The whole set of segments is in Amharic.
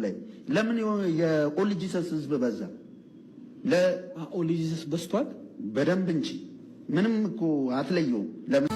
ላይ ለምን የኦል ጂሰስ ህዝብ በዛ? ኦል ጂሰስ በስቷል በደንብ እንጂ ምንም እኮ አትለየውም። ለምን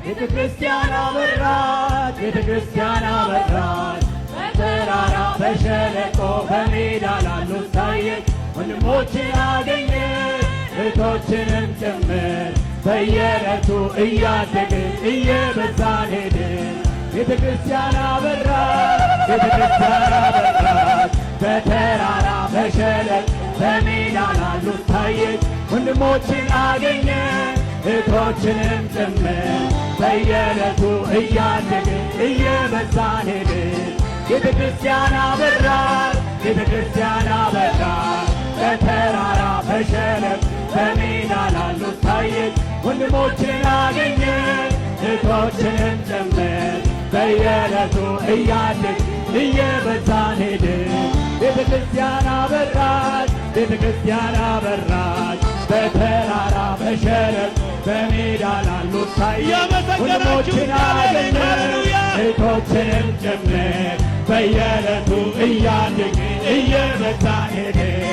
ቤተክርስቲያን አበራች፣ ቤተክርስቲያን አበራች፣ በተራራ በሸለቆ በሜዳ ላሉት ታየች። ወንድሞችን አገኘች እህቶችንም ጭምር፣ በየዕለቱ እያደግን እየበዛን ሄድን። ቤተክርስቲያን አበራች፣ ቤተክርስቲያን አበራች፣ በተራራ በሸለቆ በሜዳ ላሉት ታየች። ወንድሞችን አገኘች እህቶችንም ጭምር፣ በየዕለቱ እያደግን እየበዛን ሄድን። ቤተክርስቲያን አበራች፣ ቤተክርስቲያን አበራች፣ በተራራ በሸለቆ በሜዳ ላሉት ታየች። ወንድሞችን አገኘን እህቶችንም ጭምር፣ በየዕለቱ እያደግን እየበዛን ሄድን። ቤተክርስቲያን አበራች፣ ቤተክርስቲያን አበራች፣ በተራራ በሸለቆ በሜዳ ላሉት ታየች። ወንድሞችን አገኘን እህቶችንም ጭምር፣ በየዕለቱ እያደግን እየበዛን ሄድን።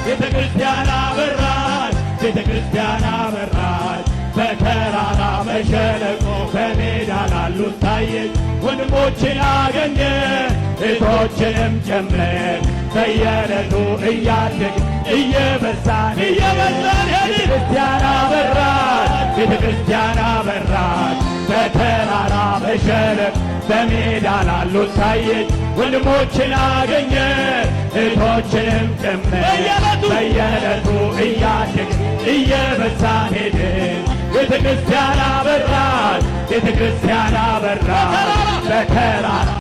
ቤተክርስቲያን አበራች፣ ቤተክርስቲያን አበራች፣ በተራራ በሸለቆ በሜዳ ላሉት ታየች። ወንድሞችን አገኘን እህቶችንም ጭምር፣ በየዕለቱ እያደግን እየበዛን ቤተክርስቲያን አበራች፣ ቤተክርስቲያን አበራች፣ በተራራ በሸለቆ በሜዳ ላሉት ታየች። ወንድሞችን አገኘን እህቶችንም ጭምር፣ በየዕለቱ እያደግን እየበዛን ሄድን። ቤተክርስቲያን አበራች፣ ቤተክርስቲያን አበራች፣ በተራራ